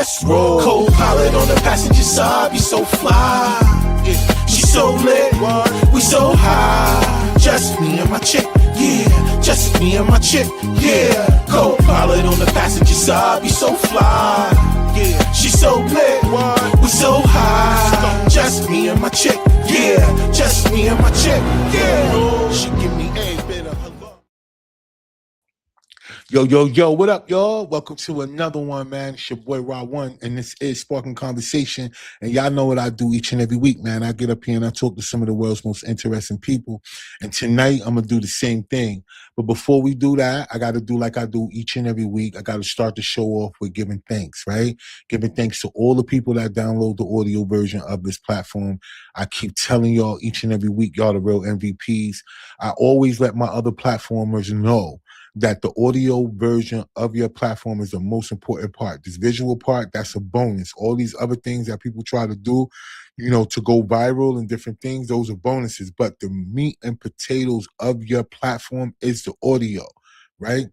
let's roll. Co-pilot on the passenger side, be so fly. Yeah, she so lit, we so high. Just me and my chick, yeah. Just me and my chick, yeah. Co-pilot on the passenger side, be so fly. Yeah, she so lit, we so high. Just me and my chick, yeah. Just me and my chick, yeah. She give me a bit of her love. Yo, what up, y'all? Welcome to another one, man. It's your boy Raw One, and this is Sparking Conversation. And y'all know what I do each and every week, man. I get up here and I talk to some of the world's most interesting people. And tonight, I'm going to do the same thing. But before we do that, I got to do like I do each and every week. I got to start the show off with giving thanks, right? Giving thanks to all the people that download the audio version of this platform. I keep telling y'all each and every week, y'all the real MVPs. I always let my other platformers know that the audio version of your platform is the most important part. This visual part, that's a bonus. All these other things that people try to do, you know, to go viral and different things, those are bonuses. But the meat and potatoes of your platform is the audio, right?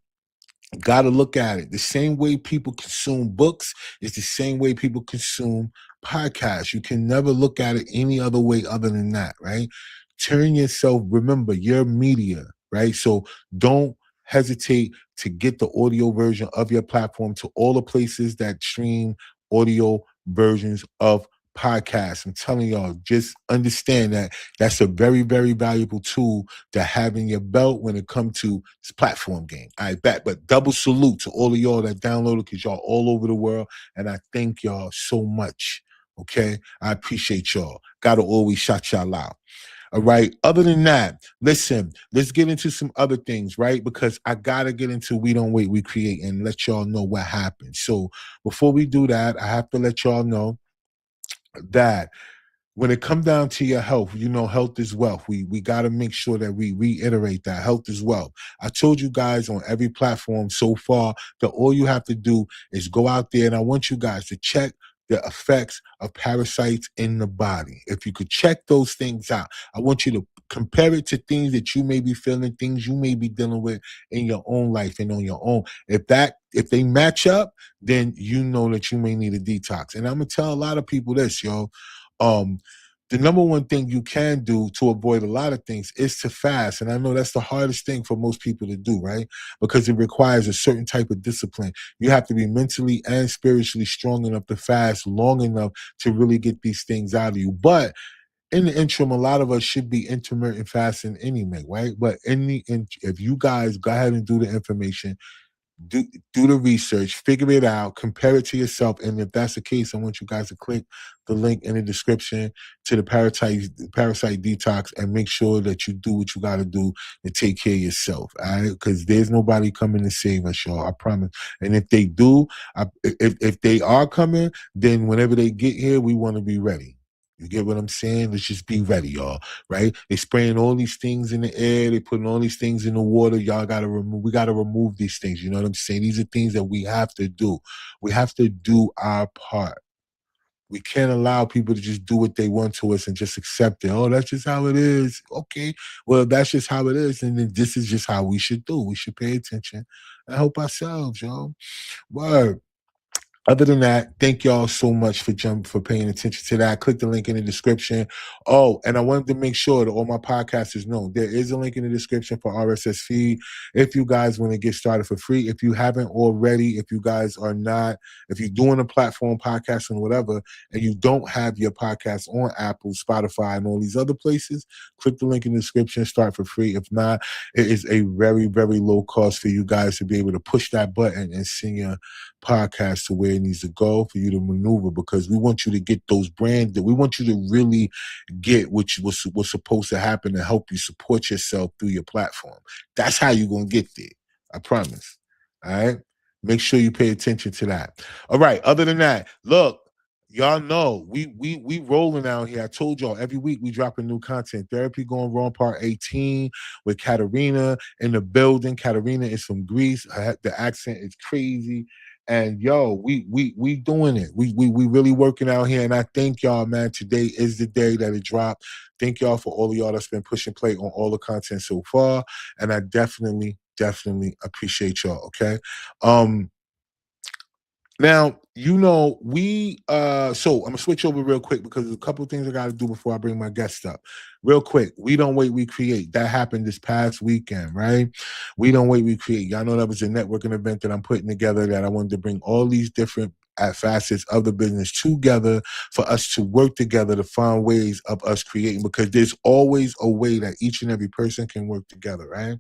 Got to look at it. The same way people consume books is the same way people consume podcasts. You can never look at it any other way other than that, right? Turn yourself, remember, you're media, right? So don't hesitate to get the audio version of your platform to all the places that stream audio versions of podcasts. I'm telling y'all, just understand that that's a very, very valuable tool to have in your belt when it comes to this platform game. I bet. But double salute to all of y'all that downloaded, because y'all all over the world, and I thank y'all so much. Okay, I appreciate y'all. Gotta always shout y'all out. All right. Other than that, listen, let's get into some other things, right? Because I got to get into We Don't Wait, We Create, and let y'all know what happened. So before we do that, I have to let y'all know that when it comes down to your health, you know, health is wealth. We got to make sure that we reiterate that health is wealth. I told you guys on every platform so far that all you have to do is go out there, and I want you guys to check the effects of parasites in the body. If you could check those things out, I want you to compare it to things that you may be feeling, things you may be dealing with in your own life and on your own. If they match up, then you know that you may need a detox. And I'm gonna tell a lot of people this, yo. The number one thing you can do to avoid a lot of things is to fast. And I know that's the hardest thing for most people to do, right? Because it requires a certain type of discipline. You have to be mentally and spiritually strong enough to fast long enough to really get these things out of you. But in the interim, a lot of us should be intermittent fasting anyway, right? But if you guys go ahead and do the information, do the research, figure it out, compare it to yourself. And if that's the case, I want you guys to click the link in the description to the parasite detox and make sure that you do what you got to do to take care of yourself. All right? Because there's nobody coming to save us, y'all. I promise. And if they do, if they are coming, then whenever they get here, we want to be ready. You get what I'm saying? Let's just be ready, y'all, right? They spraying all these things in the air. They putting all these things in the water. Y'all got to remove. We got to remove these things. You know what I'm saying? These are things that we have to do. We have to do our part. We can't allow people to just do what they want to us and just accept it. Oh, that's just how it is. Okay. Well, that's just how it is. And then this is just how we should do. We should pay attention and help ourselves, y'all. Word. Other than that, thank y'all so much for paying attention to that. Click the link in the description. Oh, and I wanted to make sure that all my podcasters know there is a link in the description for RSS feed if you guys want to get started for free. If you haven't already, if you're doing a platform podcast and whatever, and you don't have your podcast on Apple, Spotify, and all these other places, click the link in the description, start for free. If not, it is a very, very low cost for you guys to be able to push that button and send your podcast to where it needs to go for you to maneuver, because we want you to get those brands, that we want you to really get what's supposed to happen to help you support yourself through your platform. That's how you're going to get there. I promise. All right. Make sure you pay attention to that. All right. Other than that, look, y'all know we rolling out here. I told y'all every week we dropping new content. Therapy Going Wrong Part 18 with Katerina in the building. Katerina is from Greece. The accent is crazy. And yo, we doing it. We really working out here. And I thank y'all, man. Today is the day that it dropped. Thank y'all for all of y'all that's been pushing play on all the content so far. And I definitely appreciate y'all. Okay. Now we so I'm gonna switch over real quick because there's a couple of things I gotta do before I bring my guest up. Real quick, we don't wait, we create. That happened this past weekend, right? We don't wait, we create. Y'all know that was a networking event that I'm putting together that I wanted to bring all these different facets of the business together for us to work together to find ways of us creating because there's always a way that each and every person can work together, right?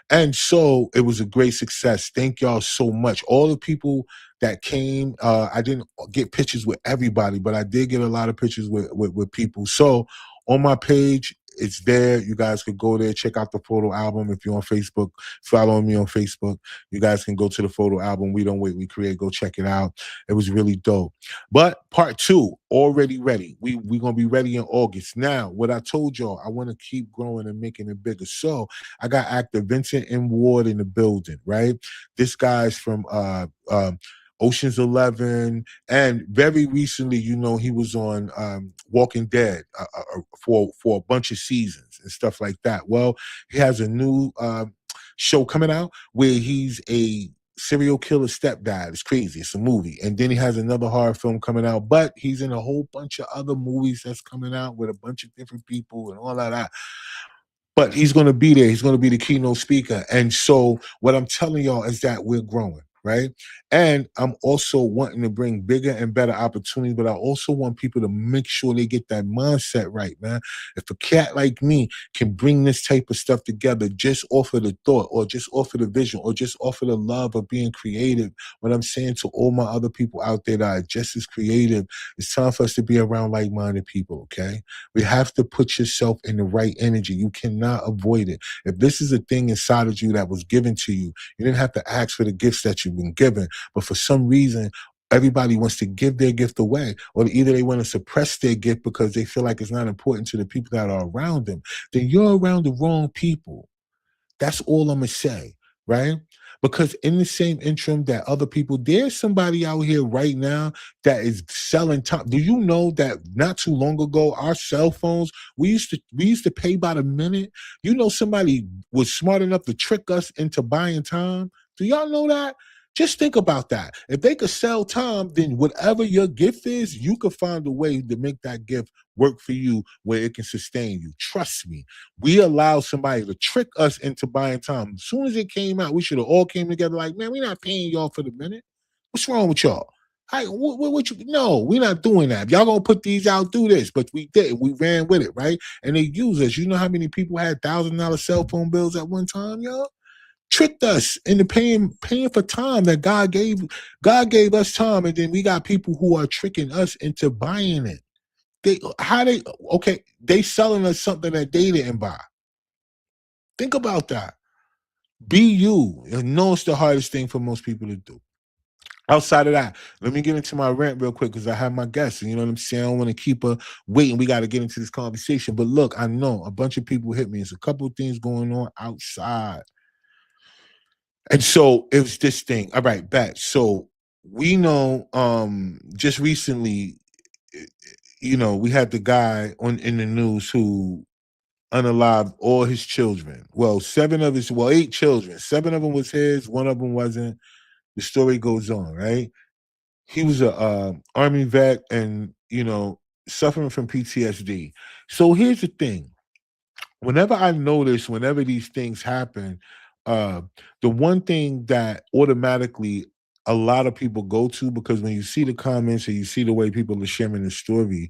And so it was a great success. Thank y'all so much. All the people that came, I didn't get pictures with everybody, but I did get a lot of pictures with people. So on my page, it's there. You guys could go there, check out the photo album. If you're on Facebook, follow me on Facebook. You guys can go to the photo album. We don't wait, we create. Go check it out. It was really dope. But part two, already ready. We gonna be ready in August. Now, what I told y'all, I want to keep growing and making it bigger. So I got actor Vincent M. Ward in the building, right? This guy's from Ocean's 11, and very recently, he was on Walking Dead for a bunch of seasons and stuff like that. Well, he has a new show coming out where he's a serial killer stepdad. It's crazy. It's a movie. And then he has another horror film coming out, but he's in a whole bunch of other movies that's coming out with a bunch of different people and all of that. But he's going to be there. He's going to be the keynote speaker. And so what I'm telling y'all is that we're growing, right? And I'm also wanting to bring bigger and better opportunities, but I also want people to make sure they get that mindset right, man. If a cat like me can bring this type of stuff together just off of the thought or just off of the vision or just off of the love of being creative, what I'm saying to all my other people out there that are just as creative, it's time for us to be around like-minded people, okay? We have to put yourself in the right energy. You cannot avoid it. If this is a thing inside of you that was given to you, you didn't have to ask for the gifts that you've been given. But for some reason, everybody wants to give their gift away, or either they want to suppress their gift because they feel like it's not important to the people that are around them. Then you're around the wrong people. That's all I'm going to say, right? Because in the same interim that other people, there's somebody out here right now that is selling time. Do you know that not too long ago, our cell phones, we used to pay by the minute? You know, somebody was smart enough to trick us into buying time. Do y'all know that? Just think about that. If they could sell time, then whatever your gift is, you could find a way to make that gift work for you where it can sustain you. Trust me. We allowed somebody to trick us into buying time. As soon as it came out, we should have all came together like, man, we're not paying y'all for the minute. What's wrong with y'all? What you? No, we're not doing that. If y'all gonna put these out, do this. But we did. We ran with it, right? And they use us. You know how many people had $1,000 cell phone bills at one time, y'all? Tricked us into paying for time that God gave us time, and then we got people who are tricking us into buying it. They selling us something that they didn't buy. Think about that. Be you. And know it's the hardest thing for most people to do. Outside of that, let me get into my rant real quick because I have my guests. And you know what I'm saying? I don't want to keep her waiting. We got to get into this conversation. But look, I know a bunch of people hit me. There's a couple of things going on outside. And so it was this thing. All right, back. So we know just recently, we had the guy in the news who unalived all his children. Well, 8 children. 7 of them was his, 1 of them wasn't. The story goes on, right? He was a army vet and, suffering from PTSD. So here's the thing. Whenever these things happen, the one thing that automatically a lot of people go to, because when you see the comments and you see the way people are sharing the story,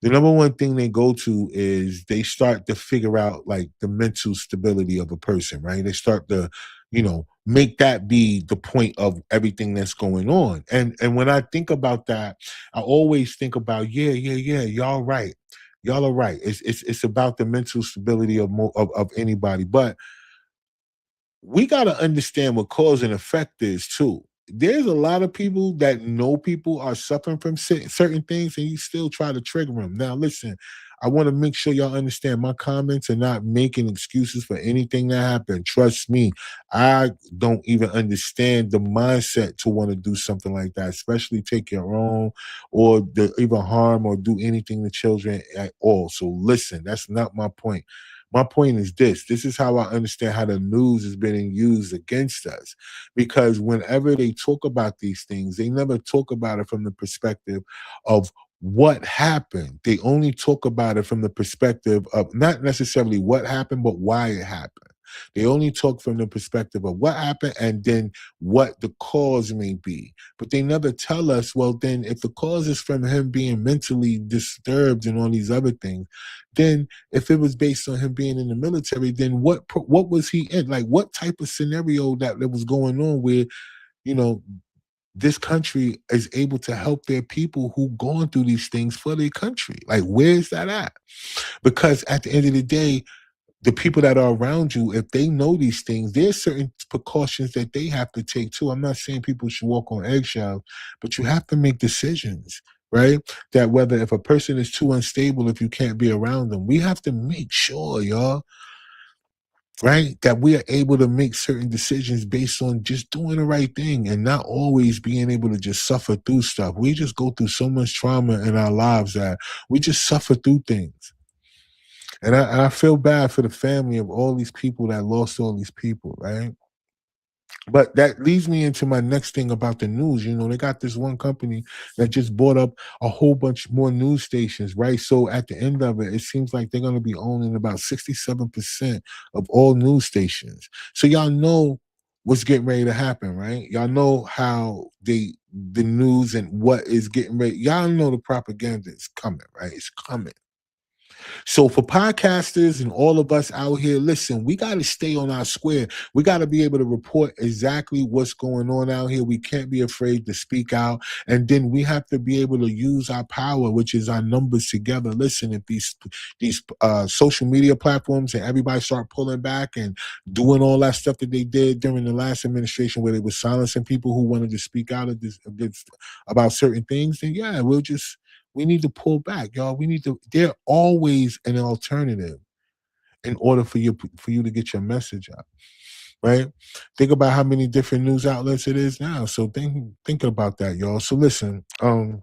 the number one thing they go to is they start to figure out like the mental stability of a person, right? They start to, make that be the point of everything that's going on. And when I think about that, I always think about, yeah, y'all right. Y'all are right. It's about the mental stability of anybody. But we got to understand what cause and effect is too. There's a lot of people that know people are suffering from certain things, and you still try to trigger them. Now, listen, I want to make sure y'all understand my comments are not making excuses for anything that happened. Trust me, I don't even understand the mindset to want to do something like that, especially take your own or even harm or do anything to children at all. So listen, that's not my point. My point is this is how I understand how the news is being used against us. Because whenever they talk about these things, they never talk about it from the perspective of what happened. They only talk about it from the perspective of not necessarily what happened, but why it happened. They only talk from the perspective of what happened and then what the cause may be. But they never tell us, well, then if the cause is from him being mentally disturbed and all these other things, then if it was based on him being in the military, then what was he in? Like what type of scenario that was going on where, you know, this country is able to help their people who going through these things for their country? Like where's that at? Because at the end of the day, the people that are around you, if they know these things, there's certain precautions that they have to take too. I'm not saying people should walk on eggshells, but you have to make decisions, right? That whether if a person is too unstable, if you can't be around them, we have to make sure, y'all, right, that we are able to make certain decisions based on just doing the right thing and not always being able to just suffer through stuff. We just go through so much trauma in our lives that we just suffer through things. And I feel bad for the family of all these people that lost all these people, right? But that leads me into my next thing about the news. You know, they got this one company that just bought up a whole bunch more news stations, right? So at the end of it, it seems like they're going to be owning about 67% of all news stations. So y'all know what's getting ready to happen, right? Y'all know how the news and what is getting ready. Y'all know the propaganda is coming, right? It's coming. So for podcasters and all of us out here, listen, we got to stay on our square. We got to be able to report exactly what's going on out here. We can't be afraid to speak out. And then we have to be able to use our power, which is our numbers together. Listen, if these social media platforms and everybody start pulling back and doing all that stuff that they did during the last administration where they were silencing people who wanted to speak out about certain things, then yeah, we need to pull back, y'all. We need to. They're always an alternative in order for you to get your message out, right? Think about how many different news outlets it is now. So think about that, y'all. So listen, I'm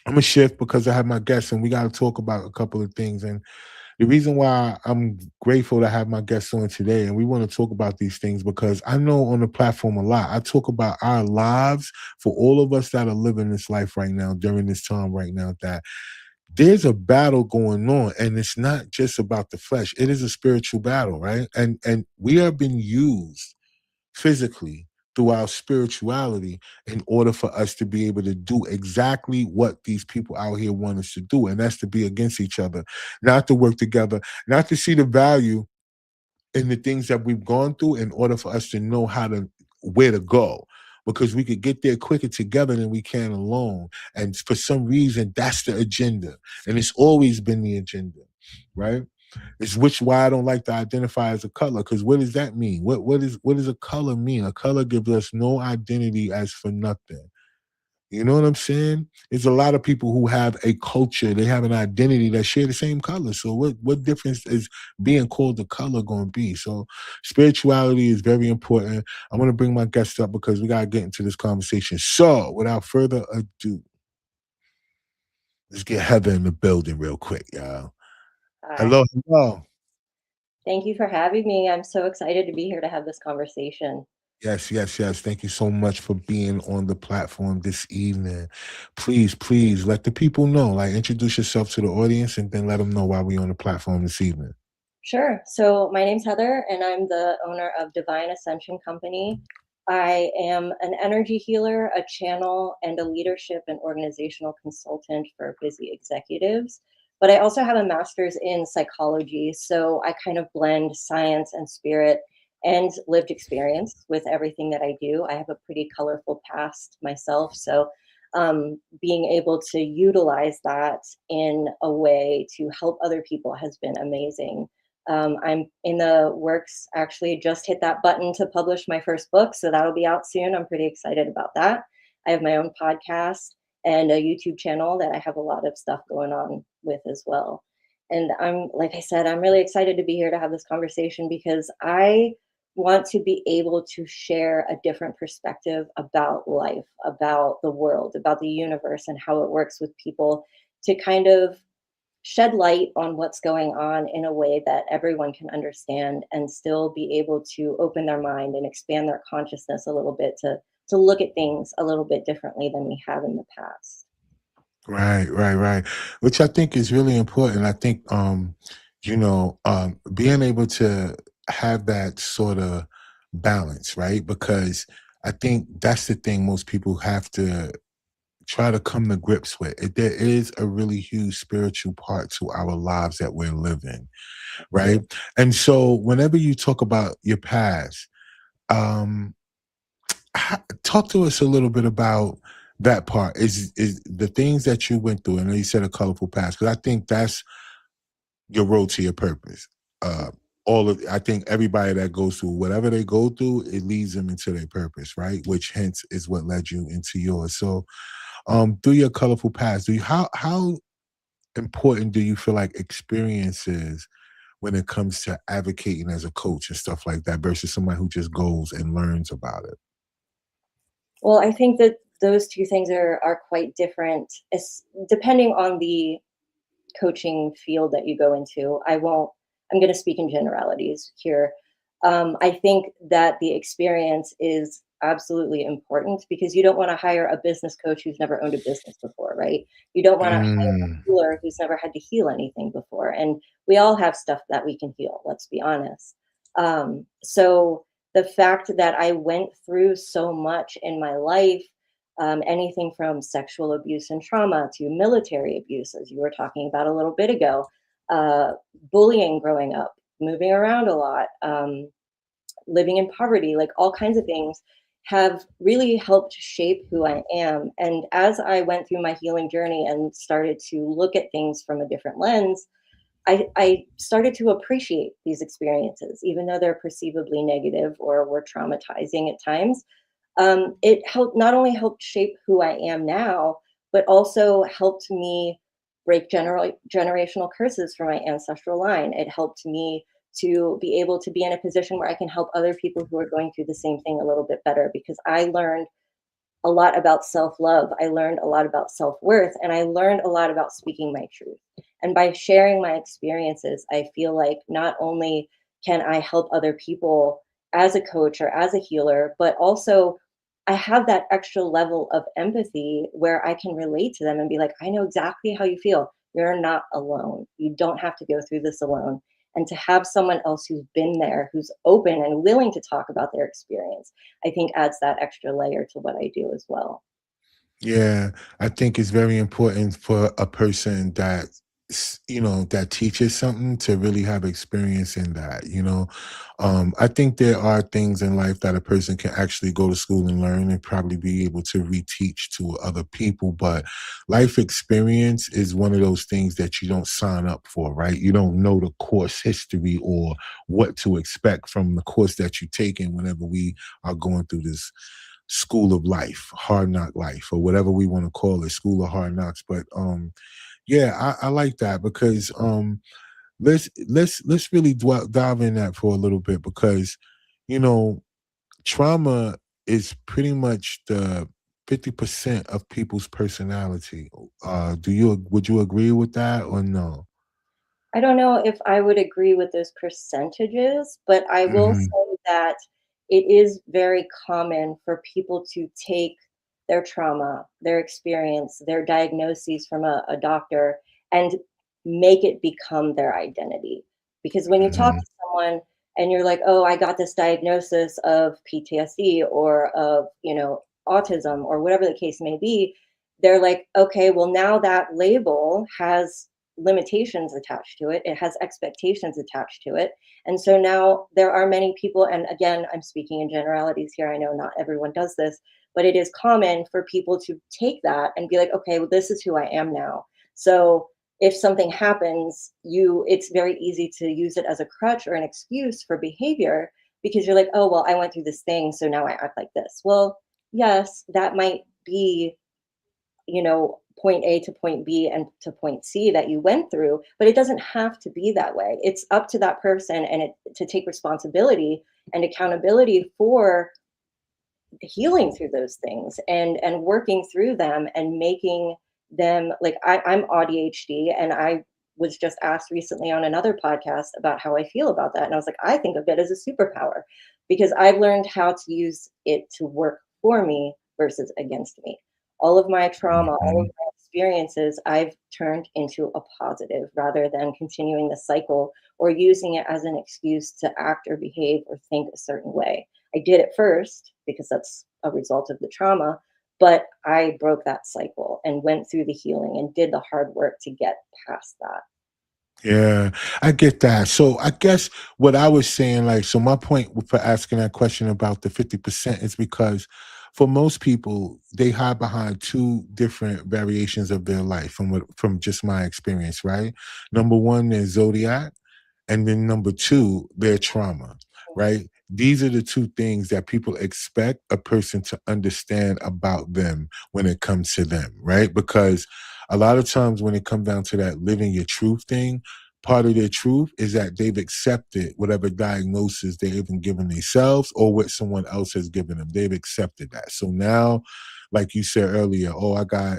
gonna shift because I have my guests and we got to talk about a couple of things. And the reason why I'm grateful to have my guests on today, and we want to talk about these things because I know on the platform a lot. I talk about our lives for all of us that are living this life right now during this time right now. That there's a battle going on, and it's not just about the flesh. It is a spiritual battle, right? And we have been used physically through our spirituality in order for us to be able to do exactly what these people out here want us to do, and that's to be against each other, not to work together, not to see the value in the things that we've gone through in order for us to know where to go, because we could get there quicker together than we can alone. And for some reason that's the agenda, and it's always been the agenda, right? It's which why I don't like to identify as a color, because what does that mean? What does a color mean? A color gives us no identity as for nothing. You know what I'm saying? There's a lot of people who have a culture, they have an identity that share the same color. So what difference is being called a color going to be? So spirituality is very important. I'm going to bring my guest up because we got to get into this conversation. So without further ado, let's get Heather in the building real quick, y'all. Hi. Hello, hello. Thank you for having me. I'm so excited to be here to have this conversation. Yes, yes, yes. Thank you so much for being on the platform this evening. Please, please let the people know. Like, introduce yourself to the audience, and then let them know why we on the platform this evening. Sure. So, my name's Heather, and I'm the owner of Divine Ascension Company. I am an energy healer, a channel, and a leadership and organizational consultant for busy executives. But I also have a master's in psychology. So, I kind of blend science and spirit and lived experience with everything that I do. I have a pretty colorful past myself. So, being able to utilize that in a way to help other people has been amazing. I'm in the works, actually, just hit that button to publish my first book. So that'll be out soon. I'm pretty excited about that. I have my own podcast and a YouTube channel that I have a lot of stuff going on with as well. And like I said, I'm really excited to be here to have this conversation because I want to be able to share a different perspective about life, about the world, about the universe, and how it works with people to kind of shed light on what's going on in a way that everyone can understand and still be able to open their mind and expand their consciousness a little bit to look at things a little bit differently than we have in the past. Right, right, right. Which I think is really important. I think, being able to have that sort of balance, right? Because I think that's the thing most people have to try to come to grips with. There is a really huge spiritual part to our lives that we're living, right? And so whenever you talk about your past, um, talk to us a little bit about that part. Is the things that you went through, and you said a colorful past, because I think that's your road to your purpose. Uh, I think everybody that goes through whatever they go through, it leads them into their purpose, right? Which hence is what led you into yours. So, through your colorful past, how important do you feel like experience is when it comes to advocating as a coach and stuff like that versus somebody who just goes and learns about it? Well, I think that those two things are quite different, depending on the coaching field that you go into. I'm going to speak in generalities here. I think that the experience is absolutely important because you don't want to hire a business coach who's never owned a business before, right? You don't want to hire a Mm, healer who's never had to heal anything before. And we all have stuff that we can heal, let's be honest. So the fact that I went through so much in my life, anything from sexual abuse and trauma to military abuse, as you were talking about a little bit ago, uh, bullying growing up, moving around a lot, living in poverty, like all kinds of things have really helped shape who I am. And as I went through my healing journey and started to look at things from a different lens, I started to appreciate these experiences, even though they're perceivably negative or were traumatizing at times. It helped not only helped shape who I am now, but also helped me break generational curses from my ancestral line. It helped me to be able to be in a position where I can help other people who are going through the same thing a little bit better because I learned a lot about self-love. I learned a lot about self-worth, and I learned a lot about speaking my truth. And by sharing my experiences, I feel like not only can I help other people as a coach or as a healer, but also I have that extra level of empathy where I can relate to them and be like, I know exactly how you feel. You're not alone. You don't have to go through this alone. And to have someone else who's been there, who's open and willing to talk about their experience, I think adds that extra layer to what I do as well. yeah, I think it's very important for a person that that teaches something to really have experience in that. I think there are things in life that a person can actually go to school and learn and probably be able to reteach to other people. But life experience is one of those things that you don't sign up for, right? You don't know the course history or what to expect from the course that you take in whenever we are going through this school of life, hard knock life, or whatever we want to call it, school of hard knocks. But yeah, I like that because let's really dive in that for a little bit because you know trauma is pretty much the 50% of people's personality. Would you agree with that or no? I don't know if I would agree with those percentages, but I will Hmm. say that it is very common for people to take their trauma, their experience, their diagnoses from a doctor and make it become their identity. Because when you talk Hmm. to someone and you're like, oh, I got this diagnosis of PTSD or of, autism or whatever the case may be, they're like, okay, well, now that label has limitations attached to it. It has expectations attached to it. And so now there are many people, and again, I'm speaking in generalities here. I know not everyone does this, but it is common for people to take that and be like, okay, well, this is who I am now. So if something happens, it's very easy to use it as a crutch or an excuse for behavior because you're like, oh, well, I went through this thing, so now I act like this. Well, yes, that might be point A to point B and to point C that you went through, but it doesn't have to be that way. It's up to that person and to take responsibility and accountability for healing through those things and working through them and making them like I'm ADHD and I was just asked recently on another podcast about how I feel about that. And I was like, I think of it as a superpower because I've learned how to use it to work for me versus against me. All of my trauma, all of Mhm. my experiences, I've turned into a positive rather than continuing the cycle or using it as an excuse to act or behave or think a certain way. I did it first because that's a result of the trauma, but I broke that cycle and went through the healing and did the hard work to get past that. Yeah, I get that. So I guess what I was saying, like, so my point for asking that question about the 50% is because for most people, they hide behind two different variations of their life from just my experience, right? Number one is zodiac, and then number two, their trauma, right? These are the two things that people expect a person to understand about them when it comes to them, right? Because a lot of times when it comes down to that living your truth thing, part of their truth is that they've accepted whatever diagnosis they've been given themselves or what someone else has given them. They've accepted that. So now, like you said earlier, oh, I got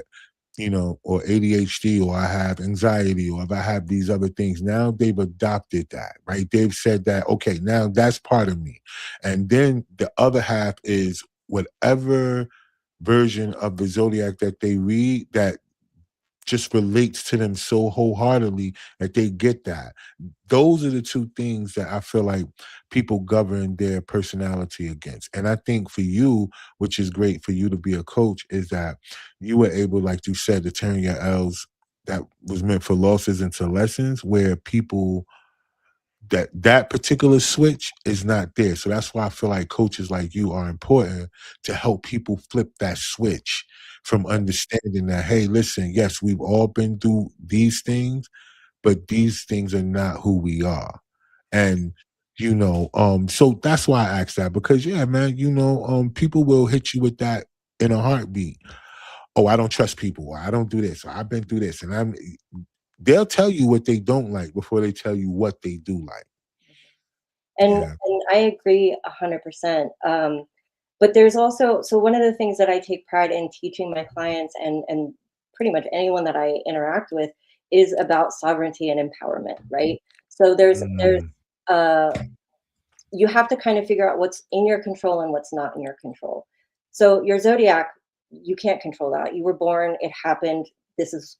or ADHD, or I have anxiety, or if I have these other things. Now they've adopted that, right? They've said that, okay, now that's part of me. And then the other half is whatever version of the zodiac that they read that just relates to them so wholeheartedly that they get that. Those are the two things that I feel like people govern their personality against. And I think for you, which is great for you to be a coach, is that you were able, like you said, to turn your L's that was meant for losses into lessons where people that particular switch is not there. So that's why I feel like coaches like you are important to help people flip that switch from understanding that, hey, listen, yes, we've all been through these things, but these things are not who we are. And so that's why I asked that because yeah, man, people will hit you with that in a heartbeat. Oh, I don't trust people, or I don't do this, or I've been through this. And they'll tell you what they don't like before they tell you what they do like. Yeah. And I agree 100%. But there's also, so one of the things that I take pride in teaching my clients and pretty much anyone that I interact with is about sovereignty and empowerment, right? So there's Mm, uh you have to kind of figure out what's in your control and what's not in your control. So your zodiac, you can't control that. You were born, it happened. This is,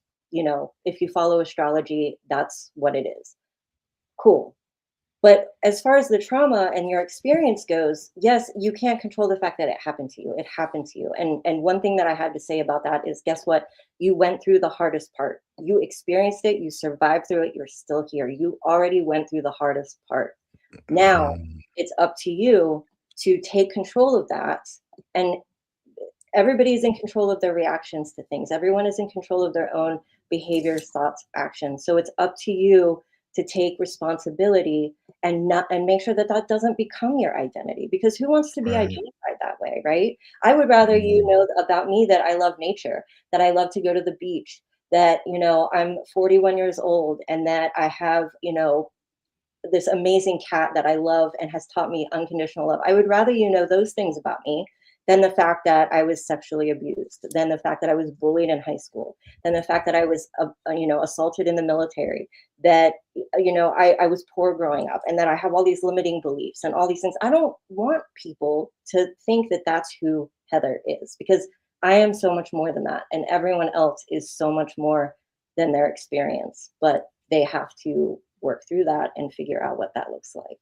if you follow astrology, that's what it is. Cool. But as far as the trauma and your experience goes, yes, you can't control the fact that it happened to you. It happened to you. And one thing that I had to say about that is guess what? You went through the hardest part. You experienced it, you survived through it, you're still here. You already went through the hardest part. Now mm, it's up to you to take control of that. And everybody's in control of their reactions to things. Everyone is in control of their own behaviors, thoughts, actions. So it's up to you to take responsibility and not and make sure that that doesn't become your identity because who wants to be right. identified that way, right? I would rather you Mm, know about me that I love nature, that I love to go to the beach, that I'm 41 years old and that I have, this amazing cat that I love and has taught me unconditional love. I would rather you know those things about me than the fact that I was sexually abused, than the fact that I was bullied in high school, than the fact that I was, assaulted in the military, that, I was poor growing up and that I have all these limiting beliefs and all these things. I don't want people to think that that's who Heather is because I am so much more than that. And everyone else is so much more than their experience, but they have to work through that and figure out what that looks like.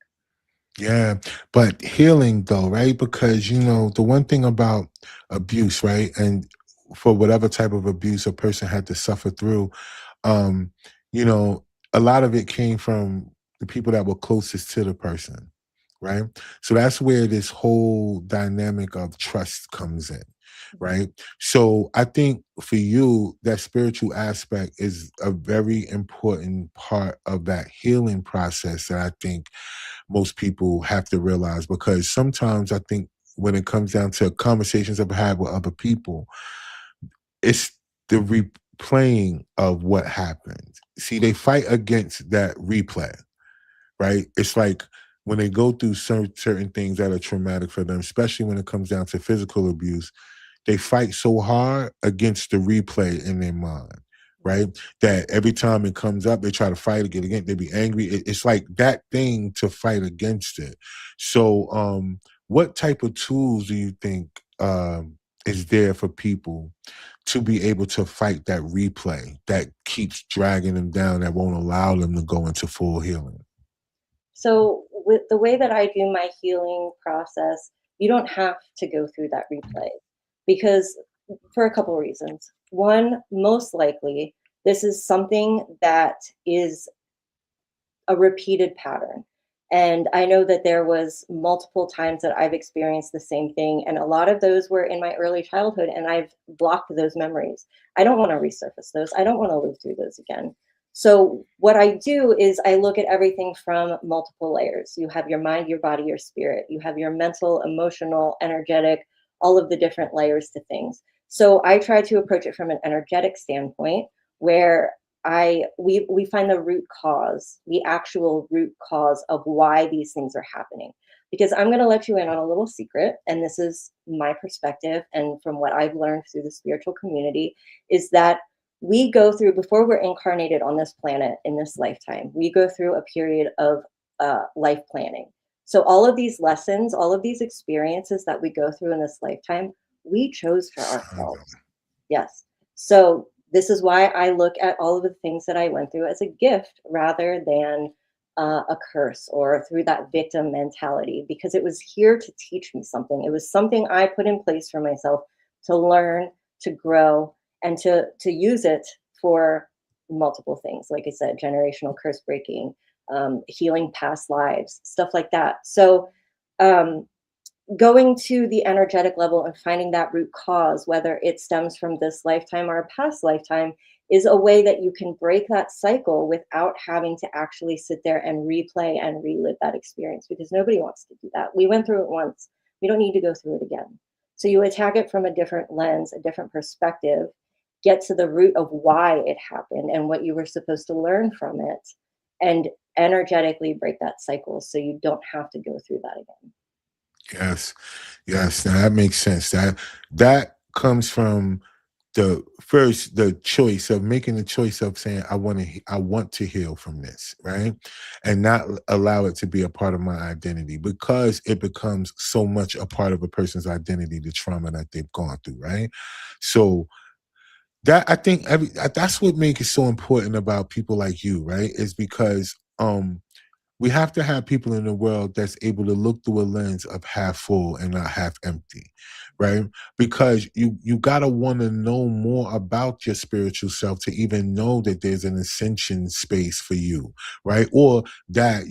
yeah. But healing though, right? Because the one thing about abuse, right? And for whatever type of abuse a person had to suffer through, um, you know, a lot of it came from the people that were closest to the person, right? So that's where this whole dynamic of trust comes in, Mhm. right? So I think for you, that spiritual aspect is a very important part of that healing process that I think most people have to realize because sometimes I think when it comes down to conversations I've had with other people, it's the replaying of what happened. See, they fight against that replay, right? It's like when they go through certain things that are traumatic for them, especially when it comes down to physical abuse, they fight so hard against the replay in their mind, right? That every time it comes up, they try to fight again. They be angry. It's like that thing to fight against it. So, what type of tools do you think is there for people to be able to fight that replay that keeps dragging them down, that won't allow them to go into full healing? So, with the way that I do my healing process, you don't have to go through that replay because for a couple reasons. One, most likely, this is something that is a repeated pattern. And I know that there was multiple times that I've experienced the same thing. And a lot of those were in my early childhood, and I've blocked those memories. I don't want to resurface those. I don't want to live through those again. So, what I do is I look at everything from multiple layers. You have your mind, your body, your spirit. You have your mental, emotional, energetic, all of the different layers to things. So, I try to approach it from an energetic standpoint where we find the root cause, the actual root cause of why these things are happening. Because I'm going to let you in on a little secret, and this is my perspective, and from what I've learned through the spiritual community, is that we go through before we're incarnated on this planet in this lifetime. We go through a period of life planning. So all of these lessons, all of these experiences that we go through in this lifetime, we chose for ourselves. Yes. So this is why I look at all of the things that I went through as a gift rather than a curse or through that victim mentality, because it was here to teach me something. It was something I put in place for myself to learn, to grow, and to use it for multiple things. Like I said, generational curse breaking, healing past lives, stuff like that. So um, going to the energetic level and finding that root cause, whether it stems from this lifetime or a past lifetime, is a way that you can break that cycle without having to actually sit there and replay and relive that experience, because nobody wants to do that. We went through it once. We don't need to go through it again. So you attack it from a different lens, a different perspective, get to the root of why it happened and what you were supposed to learn from it, and energetically break that cycle so you don't have to go through that again. Yes, yes, now that makes sense. That comes from the choice of making the choice of saying I want to heal from this, right? And not allow it to be a part of my identity, because it becomes so much a part of a person's identity, the trauma that they've gone through, right? So that I think that's what makes it so important about people like you, right? Is because we have to have people in the world that's able to look through a lens of half full and not half empty, right? Because you gotta want to know more about your spiritual self to even know that there's an ascension space for you, right? Or that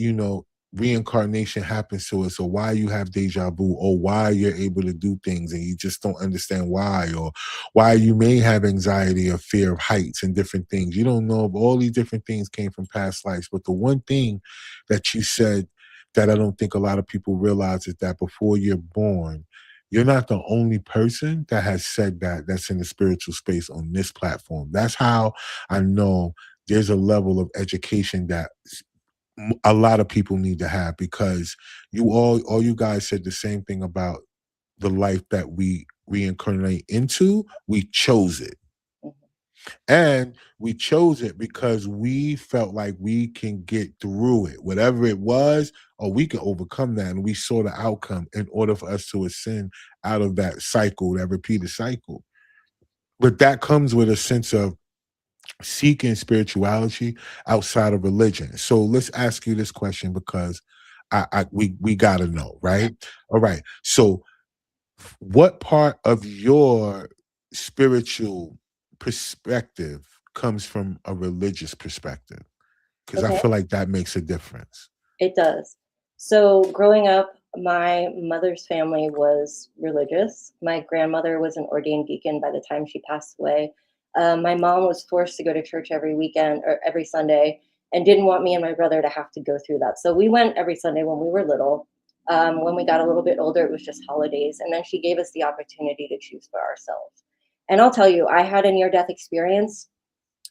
reincarnation happens to us, or why you have deja vu, or why you're able to do things and you just don't understand why, or why you may have anxiety or fear of heights and different things. You don't know if all these different things came from past lives, but the one thing that you said that I don't think a lot of people realize is that before you're born, you're not the only person that has said that that's in the spiritual space on this platform. That's how I know there's a level of education that a lot of people need to have, because all you guys said the same thing about the life that we reincarnate into. We chose it. And we chose it because we felt like we can get through it, whatever it was, or we can overcome that. And we saw the outcome in order for us to ascend out of that cycle, that repeated cycle. But that comes with a sense of seeking spirituality outside of religion. So let's ask you this question, because we gotta know, right? All right. So what part of your spiritual perspective comes from a religious perspective? Because I Okay. feel like that makes a difference. It does. So growing up, my mother's family was religious. My grandmother was an ordained deacon by the time she passed away. My mom was forced to go to church every weekend or every Sunday, and didn't want me and my brother to have to go through that. So we went every Sunday when we were little. When we got a little bit older, it was just holidays. And then she gave us the opportunity to choose for ourselves. And I'll tell you, I had a near death experience.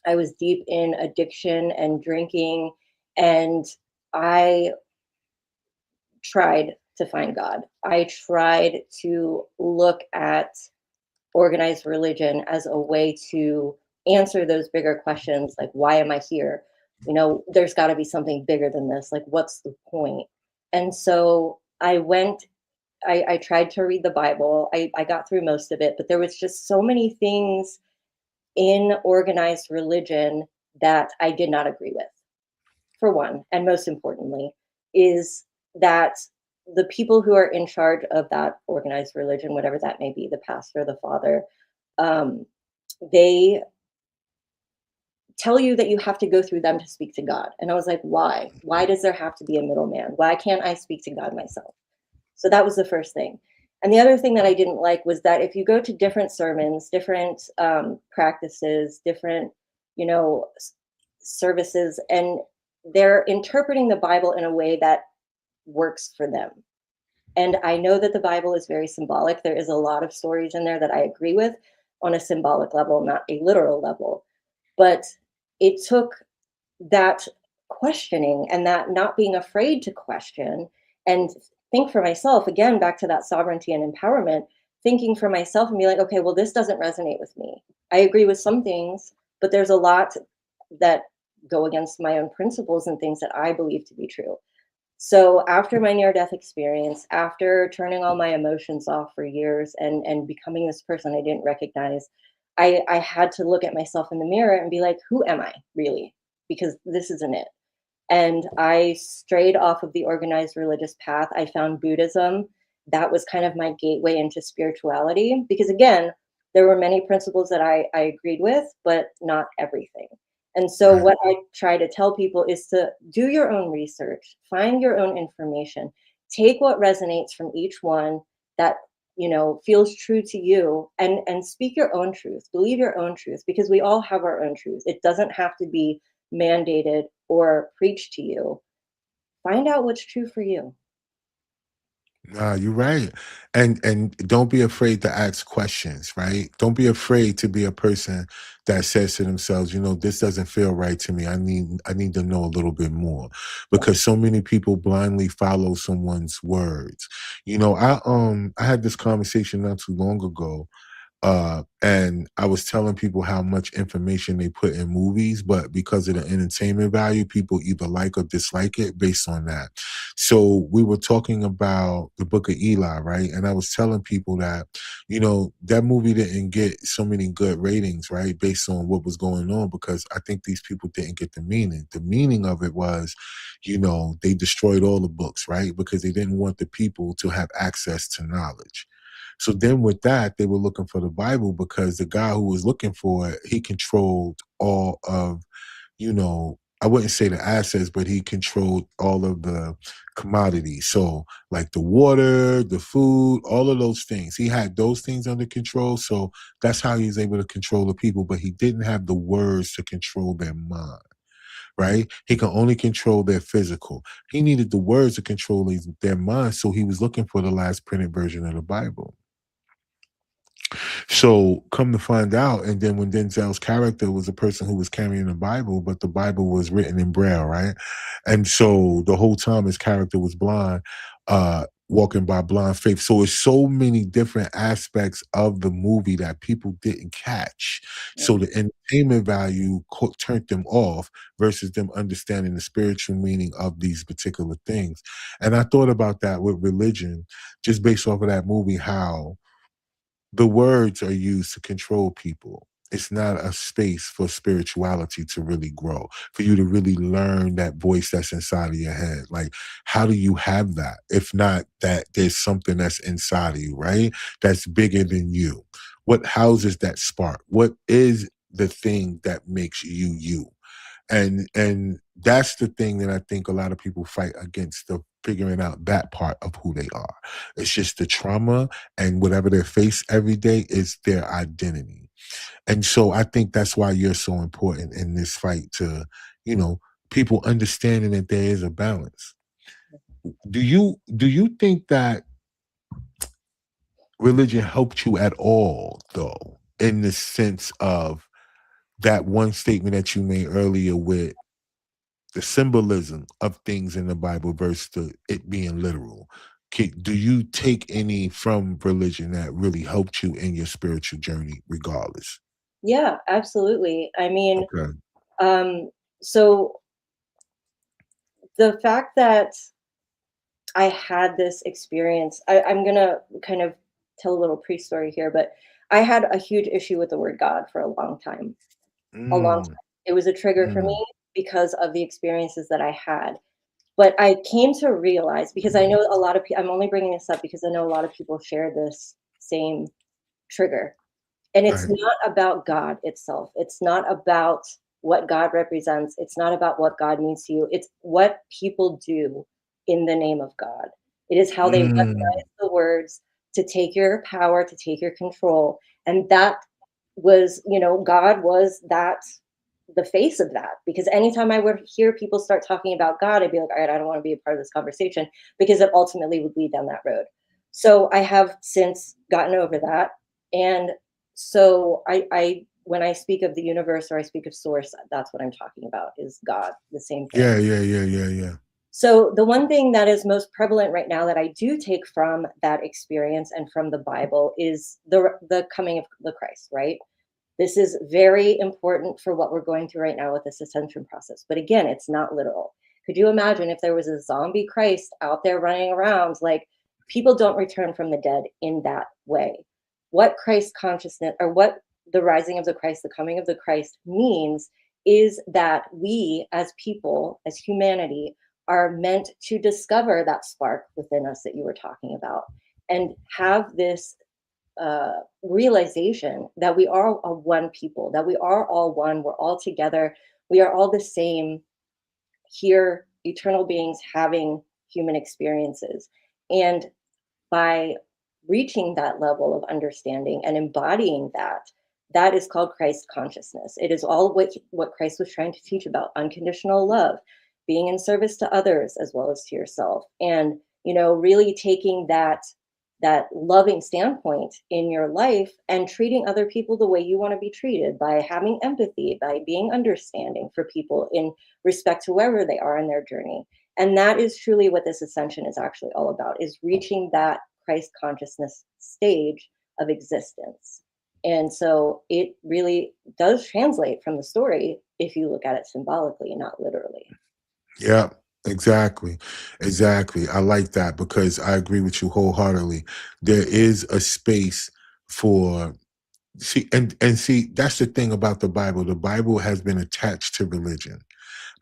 I was deep in addiction and drinking, and I tried to find God. I tried to look at organized religion as a way to answer those bigger questions, like, why am I here? There's got to be something bigger than this. Like, what's the point? And so I tried to read the Bible. I got through most of it, but there was just so many things in organized religion that I did not agree with, for one. And most importantly, is that the people who are in charge of that organized religion, whatever that may be, the pastor, the father, um, they tell you that you have to go through them to speak to God. And I was like, why? Why does there have to be a middleman? Why can't I speak to God myself? So that was the first thing. And the other thing that I didn't like was that if you go to different sermons, different practices, different, you know, services, and they're interpreting the Bible in a way that works for them. And I know that the Bible is very symbolic. There is a lot of stories in there that I agree with on a symbolic level, not a literal level. But it took that questioning and that not being afraid to question and think for myself, again, back to that sovereignty and empowerment, thinking for myself and be like, okay, well, this doesn't resonate with me. I agree with some things, but there's a lot that go against my own principles and things that I believe to be true. So after my near death experience, after turning all my emotions off for years and becoming this person I didn't recognize, I had to look at myself in the mirror and be like, who am I really? Because this isn't it. And I strayed off of the organized religious path. I found Buddhism. That was kind of my gateway into spirituality. Because again, there were many principles that I agreed with, but not everything. And so, Right. what I try to tell people is to do your own research, find your own information, take what resonates from each one that feels true to you, and speak your own truth, believe your own truth, because we all have our own truth. It doesn't have to be mandated or preached to you. Find out what's true for you. Nah, you're right. And don't be afraid to ask questions, right? Don't be afraid to be a person that says to themselves, this doesn't feel right to me. I need to know a little bit more. Because so many people blindly follow someone's words. I had this conversation not too long ago, and I was telling people how much information they put in movies, but because of the entertainment value, people either like or dislike it based on that. So we were talking about the Book of Eli, right? And I was telling people that, that movie didn't get so many good ratings, right? Based on what was going on, because I think these people didn't get the meaning. The meaning of it was, they destroyed all the books, right? Because they didn't want the people to have access to knowledge. So then with that, they were looking for the Bible because the guy who was looking for it, he controlled all of, I wouldn't say the assets, but he controlled all of the commodities. So like the water, the food, all of those things. He had those things under control. So that's how he was able to control the people, but he didn't have the words to control their mind. Right? He could only control their physical. He needed the words to control their mind. So he was looking for the last printed version of the Bible. So come to find out, and then when Denzel's character was a person who was carrying the Bible, but the Bible was written in Braille, right? And so the whole time his character was blind, walking by blind faith. So it's so many different aspects of the movie that people didn't catch. So Yeah. the entertainment value turned them off versus them understanding the spiritual meaning of these particular things. And I thought about that with religion, just based off of that movie, how the words are used to control people. It's not a space for spirituality to really grow, for you to really learn that voice that's inside of your head. Like, how do you have that? If not that there's something that's inside of you, right? That's bigger than you. What houses that spark? What is the thing that makes you you? And that's the thing that I think a lot of people fight against, the figuring out that part of who they are. It's just the trauma, and whatever they face every day is their identity. And so I think that's why you're so important in this fight to, you know, people understanding that there is a balance. Do you think that religion helped you at all, though, in the sense of that one statement that you made earlier with the symbolism of things in the Bible versus it being literal? Do you take any from religion that really helped you in your spiritual journey, regardless? Yeah, absolutely. I mean, Okay. um, so the fact that I had this experience, I'm gonna kind of tell a little pre-story here, but I had a huge issue with the word God for a long time. A long Mm, time. It was a trigger for mm, me because of the experiences that I had. But I came to realize, because I know a lot of people, I'm only bringing this up because I know a lot of people share this same trigger. And it's right. not about God itself. It's not about what God represents. It's not about what God means to you. It's what people do in the name of God. It is how they Mm, weaponize the words to take your power, to take your control. And that was, God was that, the face of that. Because anytime I would hear people start talking about God, I'd be like, all right, I don't want to be a part of this conversation, because it ultimately would lead down that road. So I have since gotten over that. And so I when I speak of the universe or I speak of source, that's what I'm talking about, is God, the same thing. yeah, yeah, yeah, yeah, yeah. So the one thing that is most prevalent right now that I do take from that experience and from the Bible is the coming of the Christ, right? This is very important for what we're going through right now with this ascension process. But again, it's not literal. Could you imagine if there was a zombie Christ out there running around? Like, people don't return from the dead in that way. What Christ consciousness, or what the rising of the Christ, the coming of the Christ means, is that we as people, as humanity, are meant to discover that spark within us that you were talking about, and have this realization that we are a one people, that we are all one, we're all together, we are all the same here, eternal beings having human experiences. And by reaching that level of understanding and embodying that, that is called Christ consciousness. It is all what Christ was trying to teach about unconditional love, being in service to others as well as to yourself. And, really taking that loving standpoint in your life and treating other people the way you want to be treated, by having empathy, by being understanding for people in respect to wherever they are in their journey. And that is truly what this ascension is actually all about, is reaching that Christ consciousness stage of existence. And so it really does translate from the story if you look at it symbolically, not literally. Yeah, exactly. Exactly. I like that because I agree with you wholeheartedly. There is a space for see, that's the thing about the Bible. The Bible has been attached to religion,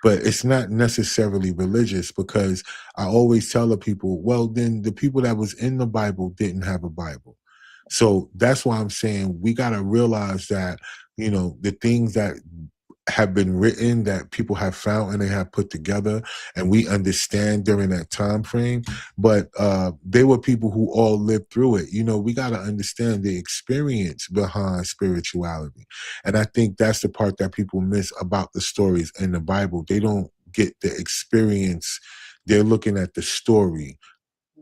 but it's not necessarily religious because I always tell the people, well, then the people that was in the Bible didn't have a Bible. So that's why I'm saying we got to realize that, the things that have been written that people have found and they have put together and we understand during that time frame, but they were people who all lived through it. We got to understand the experience behind spirituality, and I think that's the part that people miss about the stories in the Bible. They don't get the experience. They're looking at the story.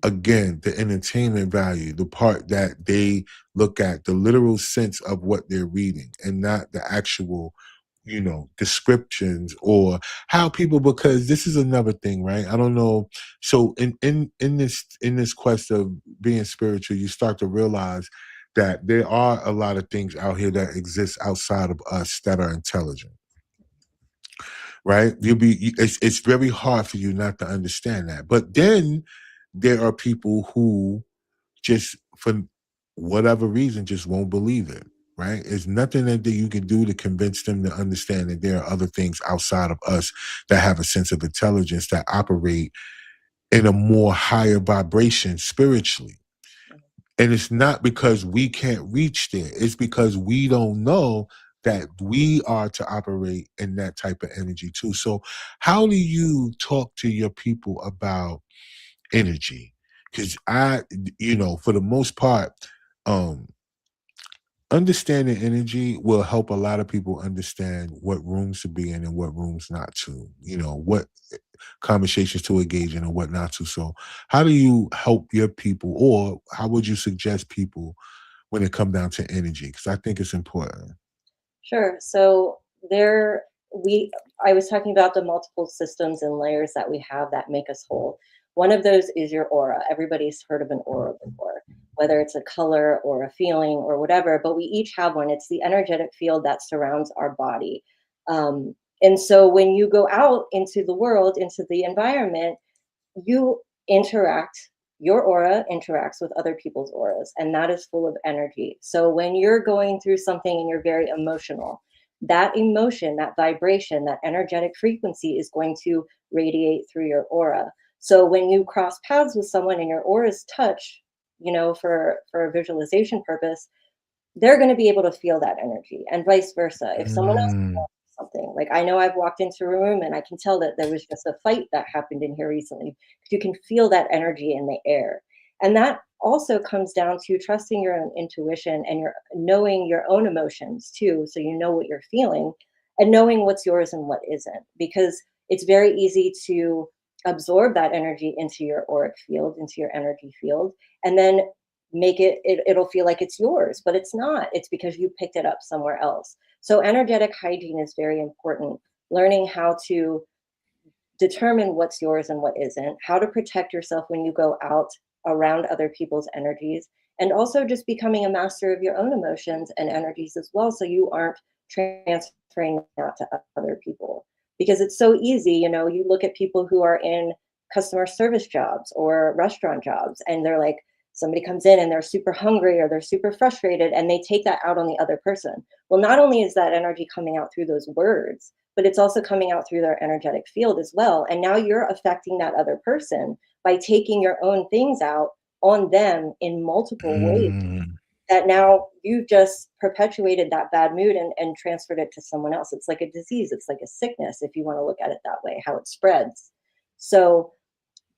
Again, the entertainment value, the part that they look at, the literal sense of what they're reading and not the actual, descriptions or how people, because this is another thing, right? I don't know. So in this quest of being spiritual, you start to realize that there are a lot of things out here that exist outside of us that are intelligent, right? It's very hard for you not to understand that. But then there are people who just for whatever reason just won't believe it, right? There's nothing that you can do to convince them to understand that there are other things outside of us that have a sense of intelligence that operate in a more higher vibration spiritually. And it's not because we can't reach there. It's because we don't know that we are to operate in that type of energy too. So how do you talk to your people about energy? Because for the most part, um, understanding energy will help a lot of people understand what rooms to be in and what rooms not to, what conversations to engage in and what not to. So how do you help your people, or how would you suggest people when it come down to energy? Because I think it's important. Sure. So there we I was talking about the multiple systems and layers that we have that make us whole. One of those is your aura. Everybody's heard of an aura before, whether it's a color or a feeling or whatever, but we each have one. It's the energetic field that surrounds our body. And so when you go out into the world, into the environment, you interact, your aura interacts with other people's auras, and that is full of energy. So when you're going through something and you're very emotional, that emotion, that vibration, that energetic frequency is going to radiate through your aura. So when you cross paths with someone and your auras touch, for a visualization purpose, they're going to be able to feel that energy, and vice versa. If someone else Mm, something. Like, I know I've walked into a room and I can tell that there was just a fight that happened in here recently. You can feel that energy in the air. And that also comes down to trusting your own intuition and your knowing your own emotions too, so you know what you're feeling, and knowing what's yours and what isn't. Because it's very easy to absorb that energy into your auric field, into your energy field, and then it'll feel like it's yours, but it's not. It's because you picked it up somewhere else. So energetic hygiene is very important. Learning how to determine what's yours and what isn't, how to protect yourself when you go out around other people's energies, and also just becoming a master of your own emotions and energies as well, so you aren't transferring that to other people. Because it's so easy, you look at people who are in customer service jobs or restaurant jobs, and they're like, somebody comes in and they're super hungry or they're super frustrated, and they take that out on the other person. Well, not only is that energy coming out through those words, but it's also coming out through their energetic field as well. And now you're affecting that other person by taking your own things out on them in multiple ways, mm. that now you've just perpetuated that bad mood and transferred it to someone else. It's like a disease, it's like a sickness, if you want to look at it that way, how it spreads. So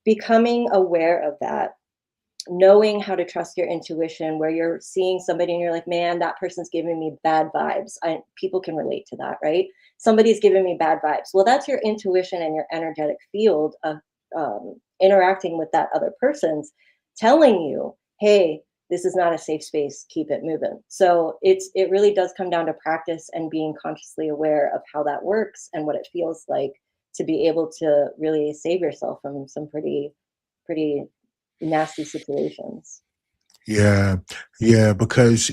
becoming aware of that, knowing how to trust your intuition, where you're seeing somebody and you're like, man, that person's giving me bad vibes. People can relate to that, right? Somebody's giving me bad vibes. Well, that's your intuition and your energetic field of interacting with that other person's telling you, hey, this is not a safe space, keep it moving. So it really does come down to practice and being consciously aware of how that works and what it feels like to be able to really save yourself from some pretty nasty situations. Yeah, yeah, because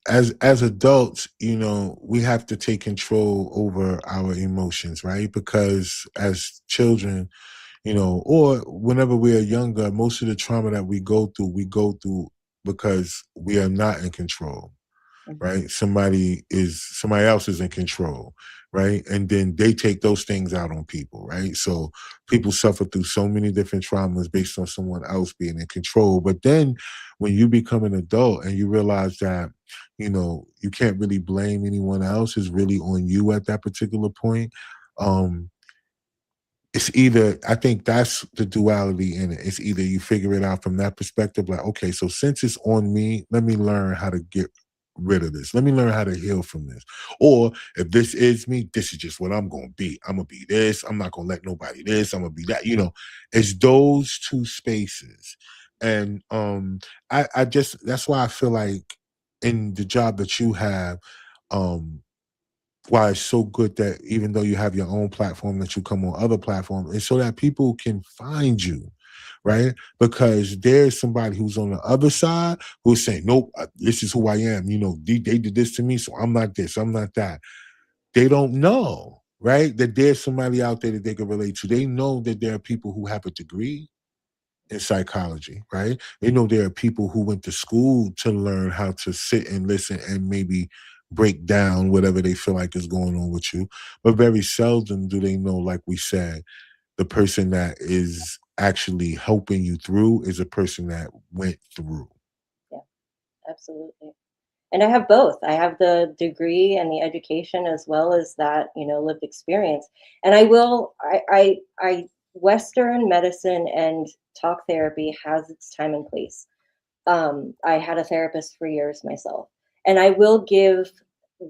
as adults, we have to take control over our emotions, right? Because as children, or whenever we are younger, most of the trauma that we go through because we are not in control, Mhm. right? Somebody else is in control, right? And then they take those things out on people, right? So people suffer through so many different traumas based on someone else being in control. But then when you become an adult and you realize that, you can't really blame anyone else, it's really on you at that particular point. Um, it's either, I think that's the duality in it. It's either you figure it out from that perspective, like, okay, so since it's on me, let me learn how to get rid of this. Let me learn how to heal from this. Or if this is me, this is just what I'm going to be. I'm going to be this. I'm not going to let nobody this. I'm going to be that. It's those two spaces. And I just, that's why I feel like in the job that you have, um, why it's so good that even though you have your own platform, that you come on other platforms, it's so that people can find you, right? Because there's somebody who's on the other side who's saying, nope, this is who I am. They did this to me, so I'm not this, I'm not that. They don't know, right? That there's somebody out there that they can relate to. They know that there are people who have a degree in psychology, right? They know there are people who went to school to learn how to sit and listen and maybe break down whatever they feel like is going on with you. But very seldom do they know, like we said, the person that is actually helping you through is a person that went through. Yeah, absolutely. And I have both. I have the degree and the education as well as that, lived experience. And Western medicine and talk therapy has its time and place. I had a therapist for years myself, and I will give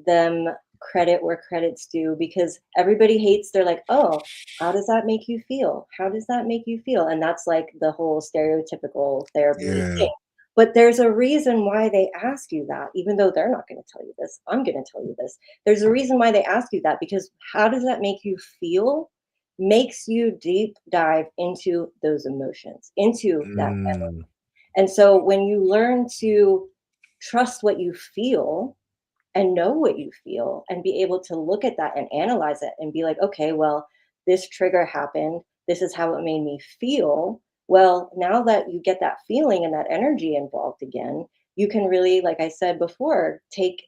them credit where credit's due, because everybody hates. They're like, "Oh, how does that make you feel? How does that make you feel?" And that's like the whole stereotypical therapy Yeah. thing. But there's a reason why they ask you that, even though they're not going to tell you this. I'm going to tell you this. There's a reason why they ask you that, because how does that make you feel makes you deep dive into those emotions, into that. Mm, And so when you learn to trust what you feel and know what you feel and be able to look at that and analyze it and be like, okay, well, this trigger happened. This is how it made me feel. Well, now that you get that feeling and that energy involved again, you can really, like I said before, take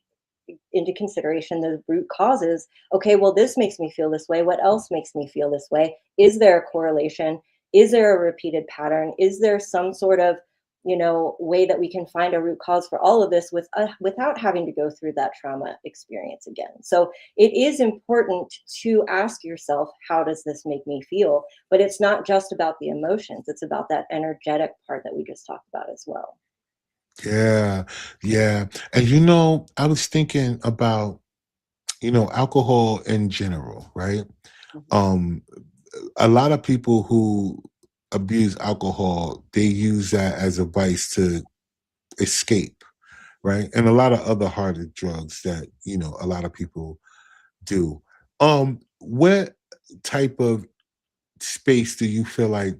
into consideration the root causes. Okay, well, this makes me feel this way. What else makes me feel this way? Is there a correlation? Is there a repeated pattern? Is there some sort of way that we can find a root cause for all of this without having to go through that trauma experience again? So it is important to ask yourself, how does this make me feel? But it's not just about the emotions, it's about that energetic part that we just talked about as well. yeah, yeah. And I was thinking about, alcohol in general, right? Mhm. Um, a lot of people who abuse alcohol, they use that as a vice to escape, right? And a lot of other harder drugs that, a lot of people do. What type of space do you feel like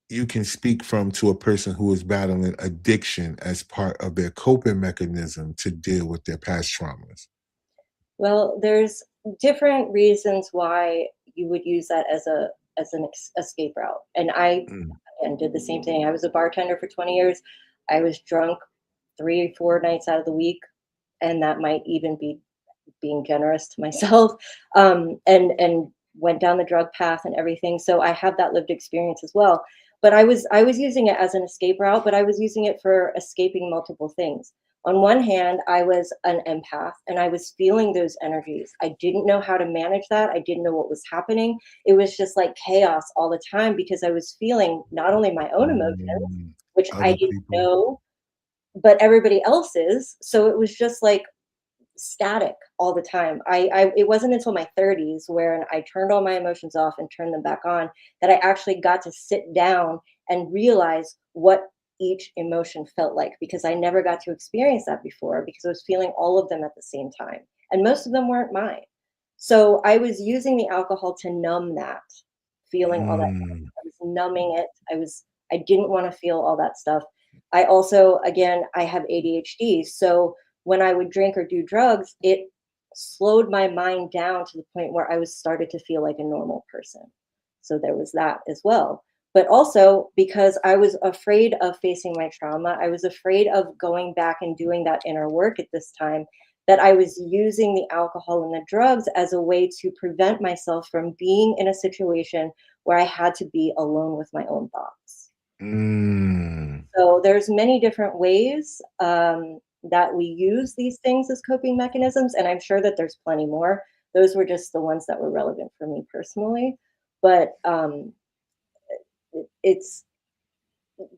you can speak from to a person who is battling addiction as part of their coping mechanism to deal with their past traumas? Well, there's different reasons why you would use that as an escape route. And I, Mm, again, did the same thing. I was a bartender for 20 years. I was drunk 3 4 nights out of the week, and that might even be being generous to myself. And went down the drug path and everything. So I have that lived experience as well. But I was using it as an escape route, but I was using it for escaping multiple things. On one hand, I was an empath and I was feeling those energies. I didn't know how to manage that. I didn't know what was happening. It was just like chaos all the time because I was feeling not only my own emotions, mm, which I other didn't people. know, but everybody else's. So it was just like static all the time. I it wasn't until my 30s where I turned all my emotions off and turned them back on that I actually got to sit down and realize what each emotion felt like, because I never got to experience that before because I was feeling all of them at the same time. And most of them weren't mine. So I was using the alcohol to numb that, feeling all that. Mm, I was numbing it. I didn't want to feel all that stuff. I also, again, I have ADHD. So when I would drink or do drugs, it slowed my mind down to the point where I was started to feel like a normal person. So there was that as well. But also because I was afraid of facing my trauma, I was afraid of going back and doing that inner work at this time, that I was using the alcohol and the drugs as a way to prevent myself from being in a situation where I had to be alone with my own thoughts. mm. So there's many different ways that we use these things as coping mechanisms, and I'm sure that there's plenty more. Those were just the ones that were relevant for me personally. But it's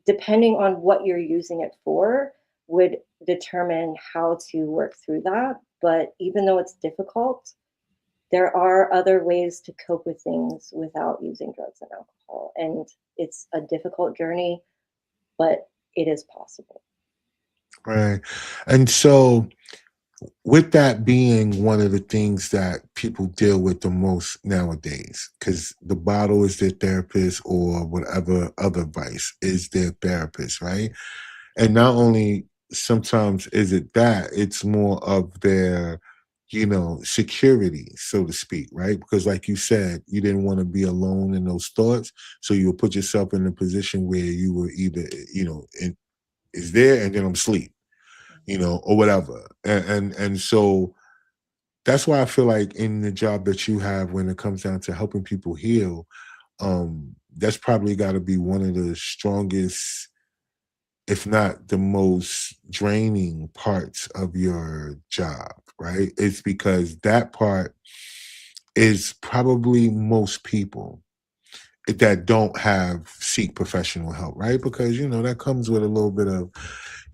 depending on what you're using it for would determine how to work through that. But even though it's difficult, there are other ways to cope with things without using drugs and alcohol. And it's a difficult journey, but it is possible. Right. And so, with that being one of the things that people deal with the most nowadays, because the bottle is their therapist or whatever other vice is their therapist, right? And not only sometimes is it that, it's more of their, security, so to speak, right? Because like you said, you didn't want to be alone in those thoughts. So you would put yourself in a position where you were either, is there and then I'm asleep, or whatever. And so that's why I feel like in the job that you have, when it comes down to helping people heal, that's probably got to be one of the strongest, if not the most draining parts of your job, right? It's because that part is probably most people that don't have seek professional help, right? Because that comes with a little bit of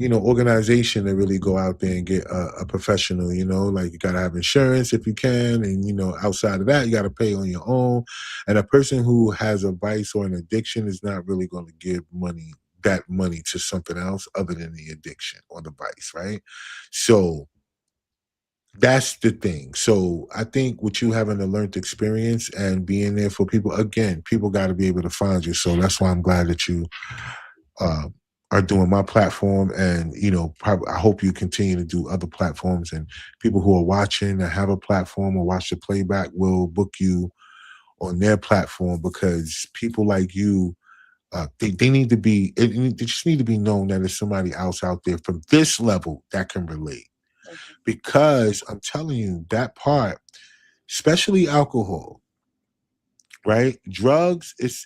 organization to really go out there and get a professional. Like you got to have insurance if you can, and outside of that, you got to pay on your own. And a person who has a vice or an addiction is not really going to give that money to something else other than the addiction or the vice, right? So That's the thing. So I think with you having a learned experience and being there for people, again, people got to be able to find you. So that's why I'm glad that you uh, are doing my platform, and probably I hope you continue to do other platforms, and people who are watching that have a platform or watch the playback will book you on their platform, because people like you, they need to be, they just need to be known that there's somebody else out there from this level that can relate. Because I'm telling you, that part, especially alcohol, right? Drugs, if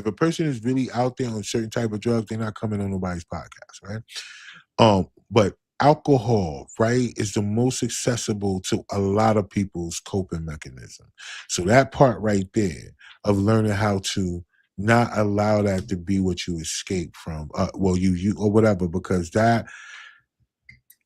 a person is really out there on certain type of drugs, they're not coming on nobody's podcast, right? But alcohol, right, is the most accessible to a lot of people's coping mechanism. So that part right there of learning how to not allow that to be what you escape from, you or whatever, because that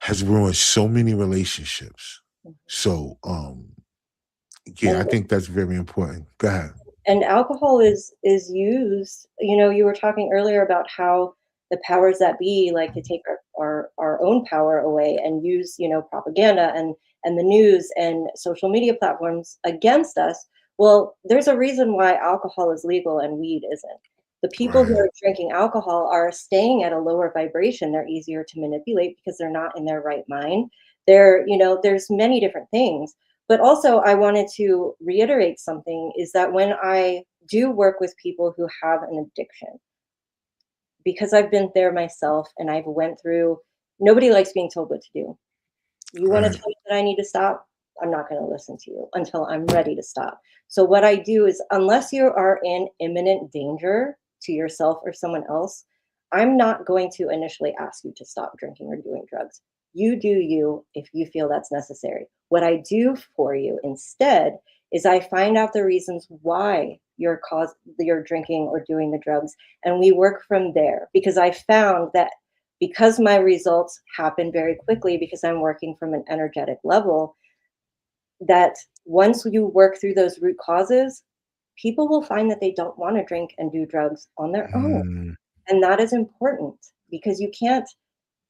has ruined so many relationships. So, yeah, I And think that's very important. Go ahead. and alcohol is used, you were talking earlier about how the powers that be like to take our own power away and use propaganda and the news and social media platforms against us. Well, there's a reason why alcohol is legal and weed isn't. The people who Right. are drinking alcohol are staying at a lower vibration. They're easier to manipulate because they're not in their right mind. There's many different things. But also, I wanted to reiterate something is that when I do work with people who have an addiction, because I've been there myself and I've went through, nobody likes being told what to do. You want to Right. tell me that I need to stop? I'm not going to listen to you until I'm ready to stop. So what I do is, unless you are in imminent danger to yourself or someone else, I'm not going to initially ask you to stop drinking or doing drugs. You do you if you feel that's necessary. What I do for you instead is I find out the reasons why you're drinking or doing the drugs, and we work from there, because I found that because my results happen very quickly because I'm working from an energetic level, that once you work through those root causes, people will find that they don't want to drink and do drugs on their own. Mm, And that is important because you can't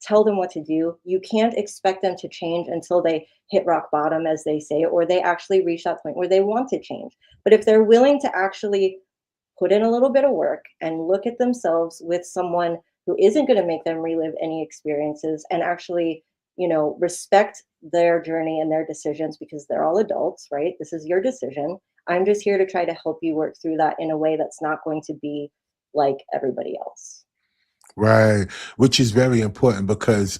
tell them what to do. You can't expect them to change until they hit rock bottom, as they say, or they actually reach that point where they want to change. But if they're willing to actually put in a little bit of work and look at themselves with someone who isn't going to make them relive any experiences, and actually respect their journey and their decisions, because they're all adults, right? This is your decision. I'm just here to try to help you work through that in a way that's not going to be like everybody else. right. Which is very important, because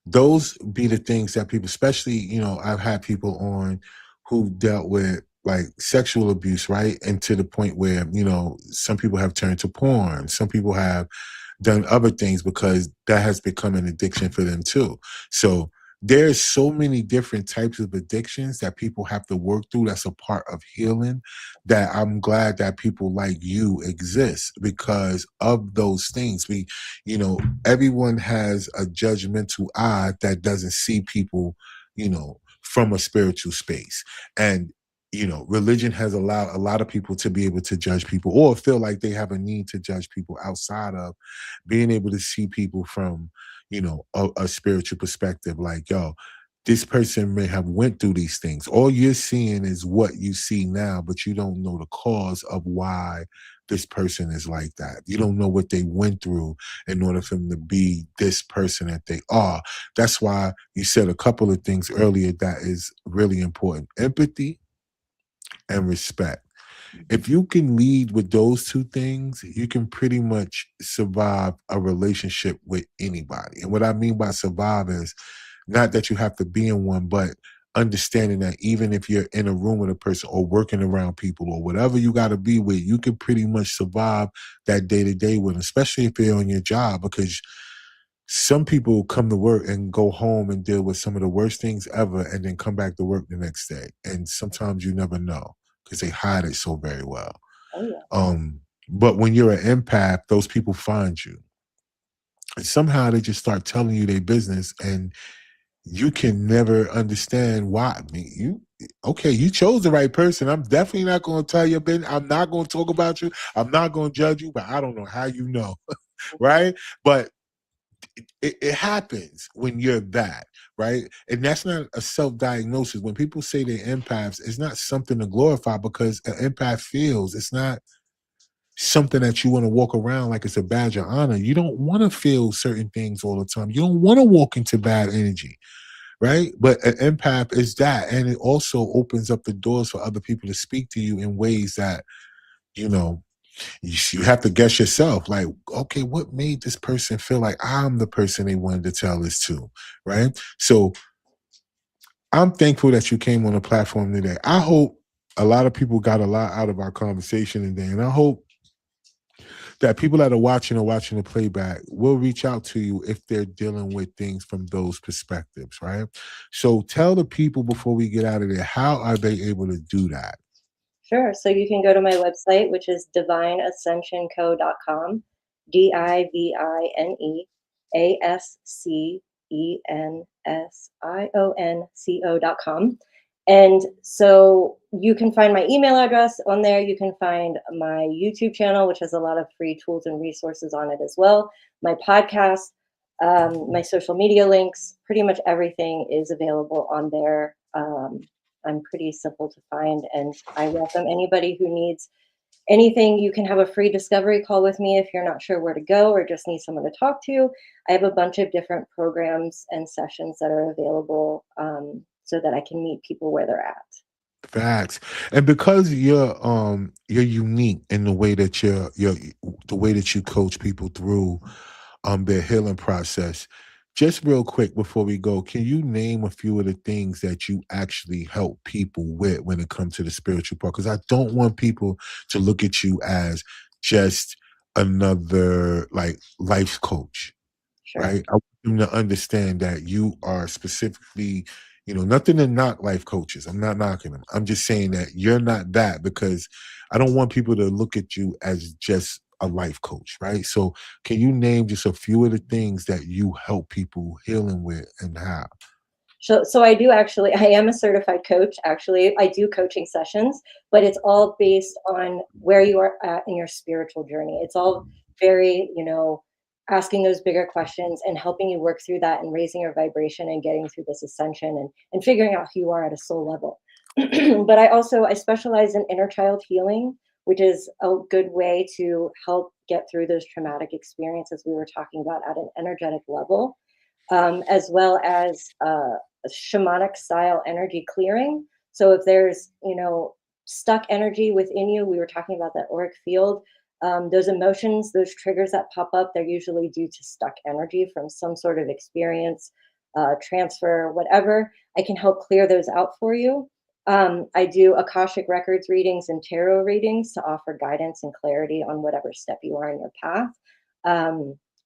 those be the things that people, especially, I've had people on who dealt with like sexual abuse, right? And to the point where, some people have turned to porn, some people have done other things because that has become an addiction for them too. So there's so many different types of addictions that people have to work through. That's a part of healing, that I'm glad that people like you exist because of those things. You know, everyone has a judgmental eye that doesn't see people, from a spiritual space. And religion has allowed a lot of people to be able to judge people, or feel like they have a need to judge people outside of being able to see people from, a spiritual perspective. Like, yo, this person may have went through these things. All you're seeing is what you see now, but you don't know the cause of why this person is like that. You don't know what they went through in order for them to be this person that they are. That's why you said a couple of things earlier that is really important: empathy and respect. If you can lead with those two things, you can pretty much survive a relationship with anybody. And what I mean by survive is not that you have to be in one, but understanding that even if you're in a room with a person or working around people or whatever you got to be with, you can pretty much survive that day to day with, especially if you're on your job, because some people come to work and go home and deal with some of the worst things ever and then come back to work the next day. And sometimes you never know because they hide it so very well. Oh yeah. But when you're an empath, those people find you. And somehow they just start telling you their business, and you can never understand why. I mean, okay, you chose the right person. I'm definitely not going to tell you business. I'm not going to talk about you. I'm not going to judge you, but I don't know how you know, right? But it happens when you're that, right? And that's not a self-diagnosis. When people say they're empaths, it's not something to glorify, because an empath feels. It's not something that you want to walk around like it's a badge of honor. You don't want to feel certain things all the time. You don't want to walk into bad energy, right? But an empath is that. And it also opens up the doors for other people to speak to you in ways that, you know, you have to guess yourself, like, okay, what made this person feel like I'm the person they wanted to tell this to, right? So I'm thankful that you came on the platform today. I hope a lot of people got a lot out of our conversation today, and I hope that people that are watching or watching the playback will reach out to you if they're dealing with things from those perspectives, right? So tell the people before we get out of there, how are they able to do that? Sure. So you can go to my website, which is divineascensionco.com, divineascensionco.com. And so you can find my email address on there. You can find my YouTube channel, which has a lot of free tools and resources on it as well. My podcast, my social media links, pretty much everything is available on there. I'm pretty simple to find, and I welcome anybody who needs anything. You can have a free discovery call with me if you're not sure where to go or just need someone to talk to. I have a bunch of different programs and sessions that are available, so that I can meet people where they're at. Facts. And because you're unique in the way that you're the way that you coach people through their healing process. Just real quick before we go, can you name a few of the things that you actually help people with when it comes to the spiritual part? Because I don't want people to look at you as just another like life coach, Sure. right? I want them to understand that you are specifically, nothing to knock life coaches. I'm not knocking them. I'm just saying that you're not that, because I don't want people to look at you as just a life coach, right? So can you name just a few of the things that you help people healing with and how? So I do actually, I am a certified coach. Actually, I do coaching sessions, but it's all based on where you are at in your spiritual journey. It's all very, asking those bigger questions and helping you work through that and raising your vibration and getting through this ascension and figuring out who you are at a soul level. But I specialize in inner child healing, which is a good way to help get through those traumatic experiences we were talking about at an energetic level, as well as shamanic style energy clearing. So if there's, stuck energy within you, we were talking about that auric field, those emotions, those triggers that pop up, they're usually due to stuck energy from some sort of experience, transfer, whatever. I can help clear those out for you. I do Akashic Records readings and tarot readings to offer guidance and clarity on whatever step you are in your path.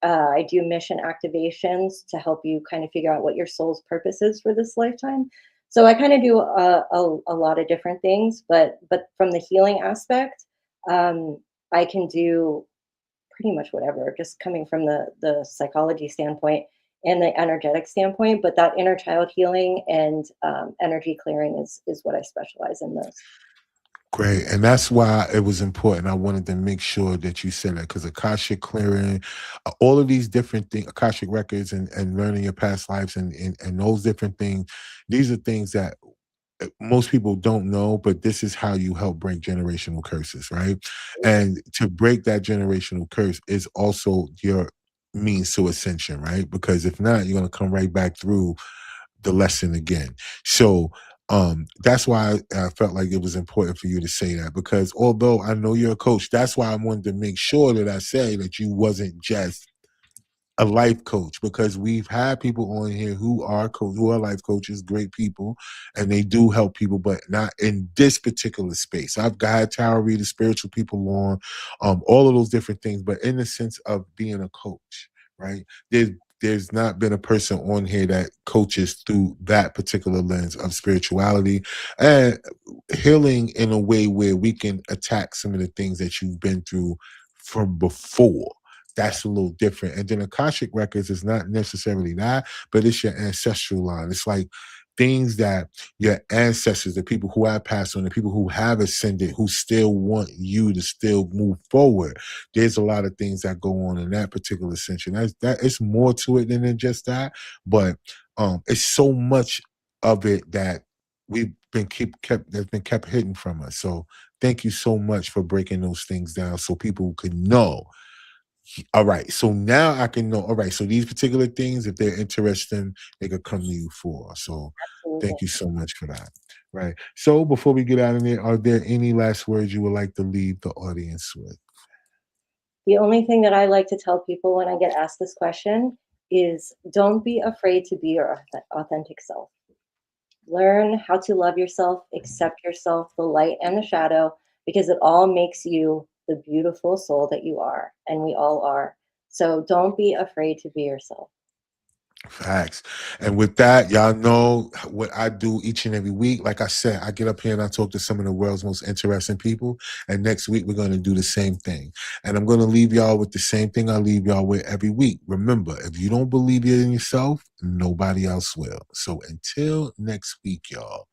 I do mission activations to help you kind of figure out what your soul's purpose is for this lifetime. So I kind of do a lot of different things, but from the healing aspect, I can do pretty much whatever, just coming from the psychology standpoint and the energetic standpoint. But that inner child healing and energy clearing is what I specialize in most. Great. And that's why it was important. I wanted to make sure that you said that, because Akashic clearing, all of these different things, Akashic records and learning your past lives and those different things, these are things that most people don't know, but this is how you help break generational curses, right? And to break that generational curse is also your means to ascension, right? Because if not, you're going to come right back through the lesson again. So that's why I felt like it was important for you to say that, because although I know you're a coach, that's why I wanted to make sure that I say that you wasn't just a life coach, because we've had people on here who are life coaches, great people, and they do help people, but not in this particular space. I've got tarot readers, spiritual people on, all of those different things, but in the sense of being a coach, right? There's not been a person on here that coaches through that particular lens of spirituality and healing in a way where we can attack some of the things that you've been through from before. That's a little different. And then Akashic Records is not necessarily that, but it's your ancestral line. It's like things that your ancestors, the people who have passed on, the people who have ascended, who still want you to still move forward. There's a lot of things that go on in that particular ascension. That it's more to it than just that, but it's so much of it that we've been kept that's been kept hidden from us. So thank you so much for breaking those things down so people can know. All right, so now I can know. All right, so these particular things, if they're interesting, they could come to you for. So Absolutely. thank you so much for that. Right. So before we get out of there, are there any last words you would like to leave the audience with? The only thing that I like to tell people when I get asked this question is don't be afraid to be your authentic self. Learn how to love yourself, accept yourself, the light and the shadow, because it all makes you the beautiful soul that you are, and we all are. So don't be afraid to be yourself. Facts. And with that, y'all know what I do each and every week. Like I said, I get up here and I talk to some of the world's most interesting people. And next week, we're going to do the same thing. And I'm going to leave y'all with the same thing I leave y'all with every week. Remember, if you don't believe it in yourself, nobody else will. So until next week, y'all,